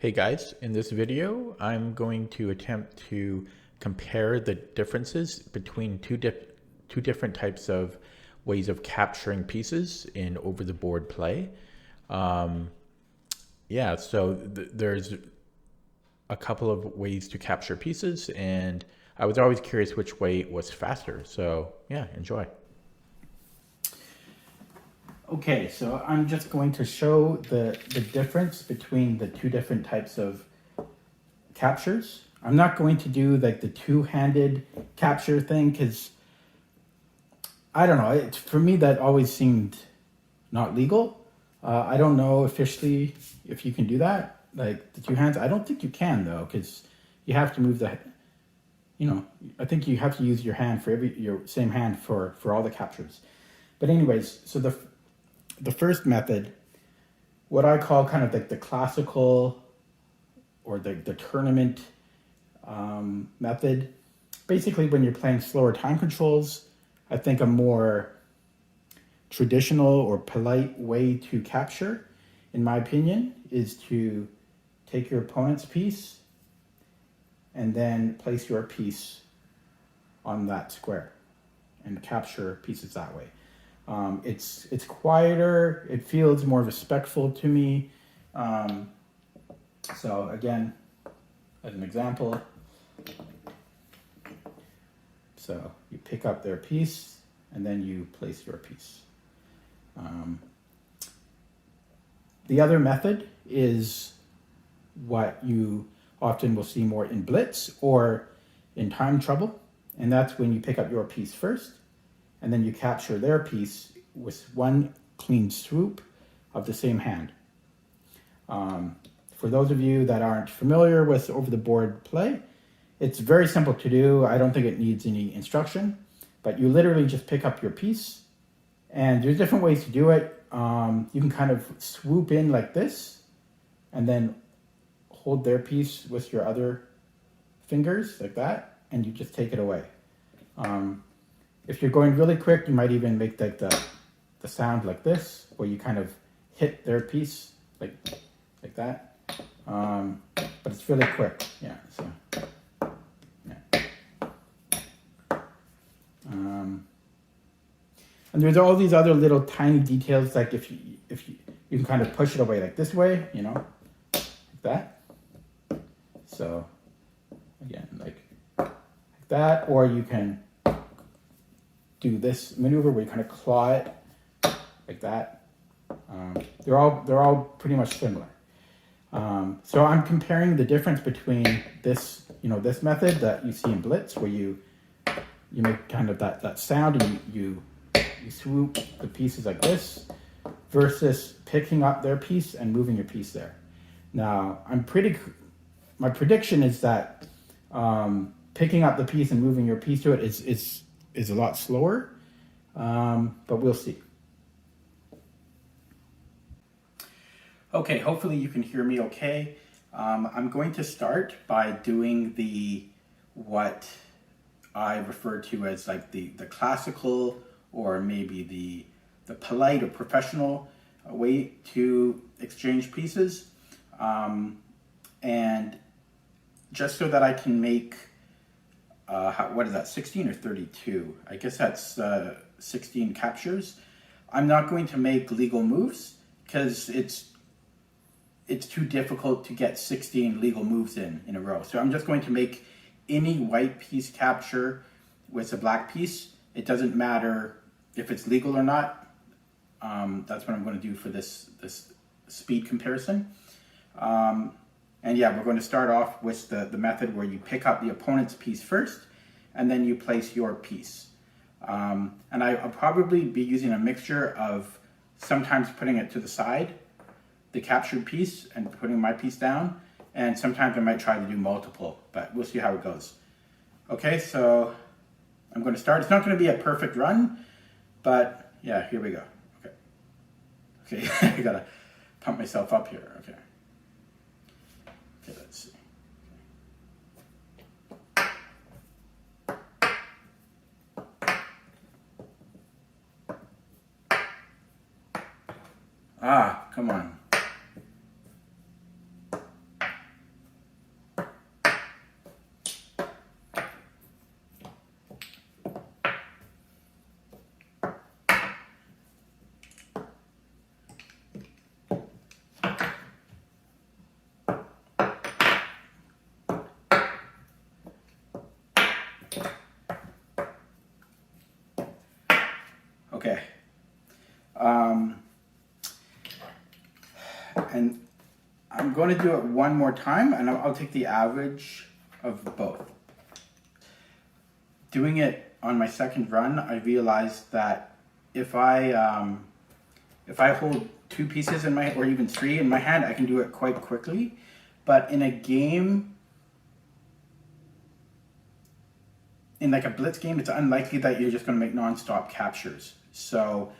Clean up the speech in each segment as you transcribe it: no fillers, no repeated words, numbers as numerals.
Hey guys, in this video, I'm going to attempt to compare the differences between two different types of ways of capturing pieces in over-the-board play. Um, yeah, so there's a couple of ways to capture pieces, and I was always curious which way was faster. So yeah, enjoy. Okay, so I'm just going to show the difference between the two different types of captures. I'm not going to do like the two-handed capture thing because I don't know. For me, that always seemed not legal. I don't know officially if you can do that, like the two hands. I don't think you can though, because you have to move I think you have to use your hand for your same hand for all the captures. But anyways, so the first method, what I call kind of like the classical or the tournament method, basically when you're playing slower time controls, I think a more traditional or polite way to capture, in my opinion, is to take your opponent's piece and then place your piece on that square and capture pieces that way. It's quieter. It feels more respectful to me. So again, as an example, so you pick up their piece and then you place your piece. The other method is what you often will see more in Blitz or in Time Trouble, and that's when you pick up your piece first and then you capture their piece with one clean swoop of the same hand. For those of you that aren't familiar with over-the-board play, it's very simple to do. I don't think it needs any instruction, but you literally just pick up your piece, and there's different ways to do it. You can kind of swoop in like this, and then hold their piece with your other fingers like that, and you just take it away. If you're going really quick, you might even make like the sound like this, where you kind of hit their piece like that. But it's really quick, yeah. So, yeah. And there's all these other little tiny details, like if you can kind of push it away like this way, like that. So again, like that, or you can do this maneuver where you kind of claw it like that. They're all pretty much similar. So I'm comparing the difference between this, this method that you see in Blitz, where you make kind of that sound and you swoop the pieces like this, versus picking up their piece and moving your piece there. Now, my prediction is that picking up the piece and moving your piece to it is a lot slower, but we'll see. Okay, hopefully you can hear me okay. I'm going to start by doing what I refer to as like the classical, or maybe the polite or professional way to exchange pieces. And just so that I can make, what is that, 16 or 32? I guess that's 16 captures. I'm not going to make legal moves because it's too difficult to get 16 legal moves in a row. So I'm just going to make any white piece capture with a black piece. It doesn't matter if it's legal or not. That's what I'm going to do for this speed comparison. And yeah, we're going to start off with the method where you pick up the opponent's piece first, and then you place your piece. And I'll probably be using a mixture of sometimes putting it to the side, the captured piece, and putting my piece down, and sometimes I might try to do multiple, but we'll see how it goes. Okay, so I'm going to start. It's not going to be a perfect run, but yeah, here we go. Okay, I gotta pump myself up here. Okay, let's see. Come on. Okay. And I'm going to do it one more time, and I'll take the average of both. Doing it on my second run, I realized that if I hold 2 pieces in my, or even 3 in my hand, I can do it quite quickly. But in a game, in like a Blitz game, it's unlikely that you're just going to make non-stop captures. So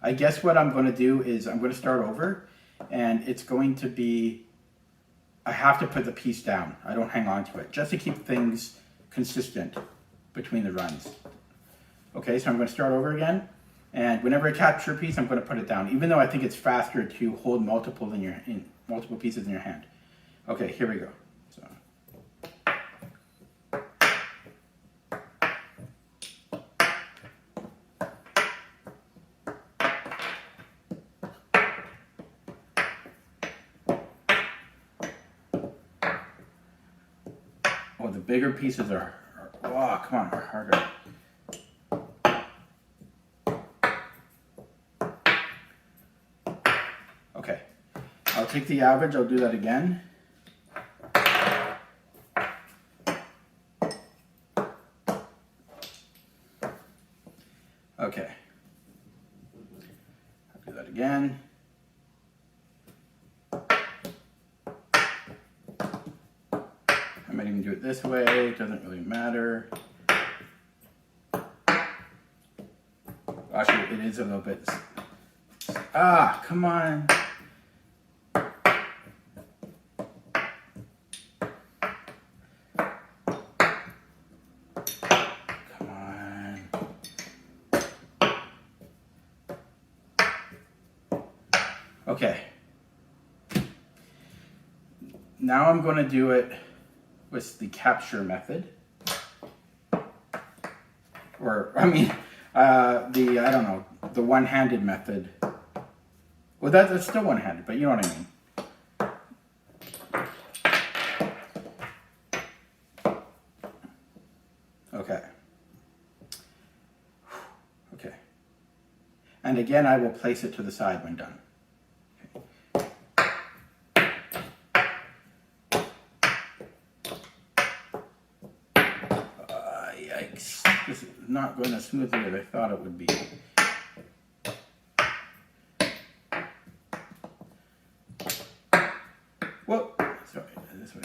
I guess what I'm going to do is I'm going to start over, and it's going to be, I have to put the piece down. I don't hang on to it, just to keep things consistent between the runs. Okay, so I'm going to start over again, and whenever I capture a piece, I'm going to put it down, even though I think it's faster to hold multiple pieces in your hand. Okay, here we go. So. Oh, the bigger pieces are oh, come on, are harder. Okay, I'll take the average, I'll do that again. Okay, I'll do that again. I might even do it this way, it doesn't really matter. Actually, it is a little bit, ah, come on. Come on. Okay. Now I'm going to do it with the capture method. Or, I mean, I don't know, the one-handed method. Well, that's still one-handed, but you know what I mean. Okay. Okay. And again, I will place it to the side when done. Yikes. This is not going as smoothly as I thought it would be. Whoa, sorry, this way.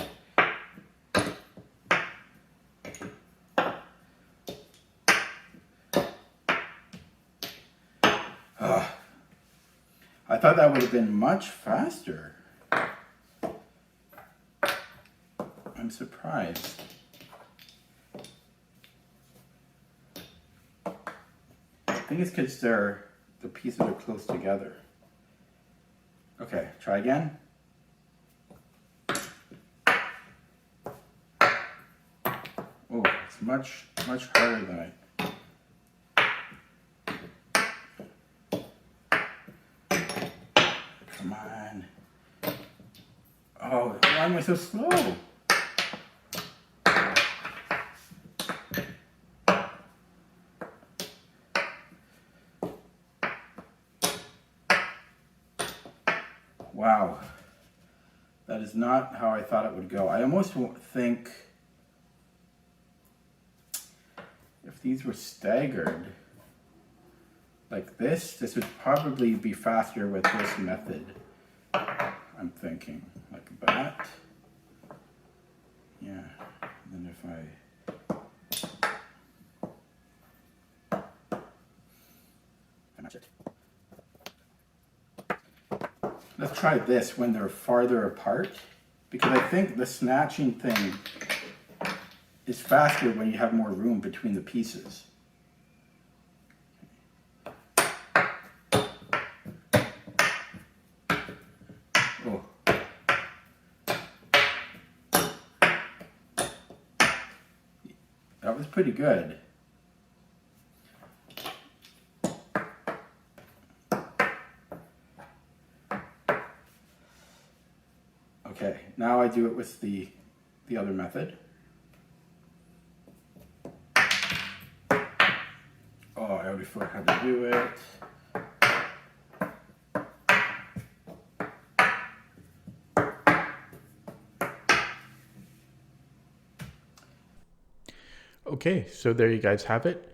I thought that would have been much faster. I'm surprised. I think it's because the pieces are close together. Okay, try again. Oh, it's much harder than I. Come on. Oh, why am I so slow? Wow, that is not how I thought it would go. I almost think if these were staggered like this would probably be faster with this method. I'm thinking like that. Yeah, and then if I match it. Let's try this when they're farther apart, because I think the snatching thing is faster when you have more room between the pieces. Oh. That was pretty good. Okay, now I do it with the other method. before how to do it. Okay, so there you guys have it.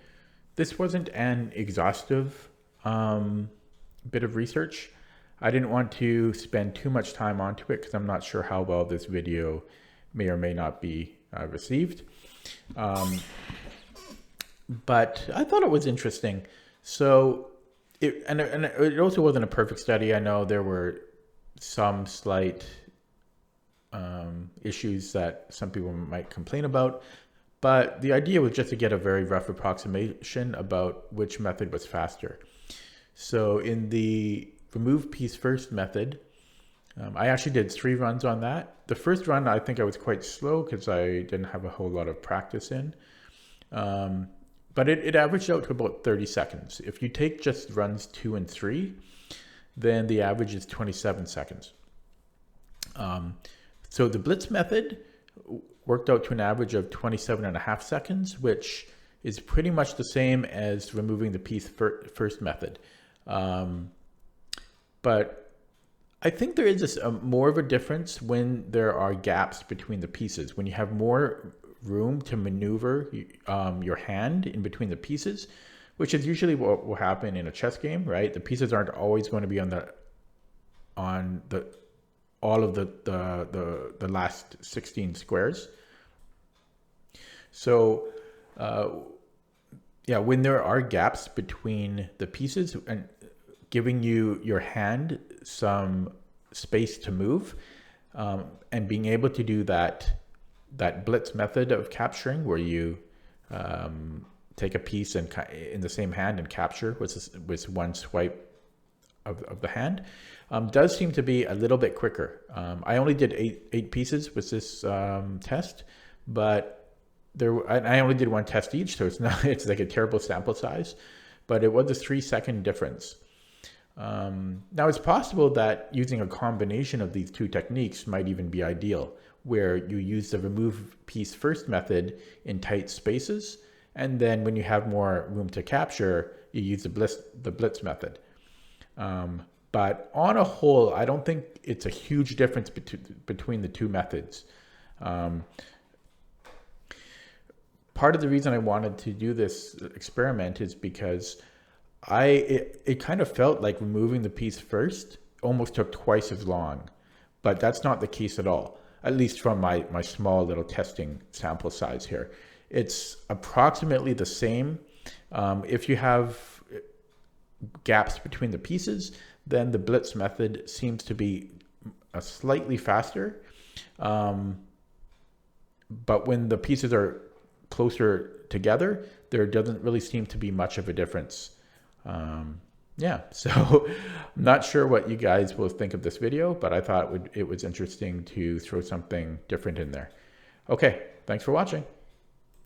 This wasn't an exhaustive bit of research. I didn't want to spend too much time onto it because I'm not sure how well this video may or may not be received. But I thought it was interesting. So, it also wasn't a perfect study. I know there were some slight issues that some people might complain about. But the idea was just to get a very rough approximation about which method was faster. So in the remove piece first method, I actually did 3 runs on that. The first run, I think I was quite slow because I didn't have a whole lot of practice in. But it averaged out to about 30 seconds. If you take just runs 2 and 3, then the average is 27 seconds. So the Blitz method worked out to an average of 27.5 seconds, which is pretty much the same as removing the piece first method. But I think there is more of a difference when there are gaps between the pieces. When you have more room to maneuver your hand in between the pieces, which is usually what will happen in a chess game, right? The pieces aren't always going to be on all of the last 16 squares. So, yeah, when there are gaps between the pieces and giving your hand some space to move, and being able to do that Blitz method of capturing, where you take a piece and in the same hand and capture with one swipe of the hand, does seem to be a little bit quicker. I only did eight pieces with this test, but I only did 1 test each, so it's like a terrible sample size, but it was a 3-second difference. Now it's possible that using a combination of these 2 techniques might even be ideal, where you use the remove piece first method in tight spaces, and then when you have more room to capture, you use the Blitz method. But on a whole, I don't think it's a huge difference between the 2 methods. Part of the reason I wanted to do this experiment is because it kind of felt like removing the piece first almost took twice as long, but that's not the case at all, at least from my small little testing sample size here. It's approximately the same. If you have gaps between the pieces, then the Blitz method seems to be slightly faster. But when the pieces are closer together, there doesn't really seem to be much of a difference. Yeah, so I'm not sure what you guys will think of this video, but I thought it was interesting to throw something different in there. Okay, thanks for watching.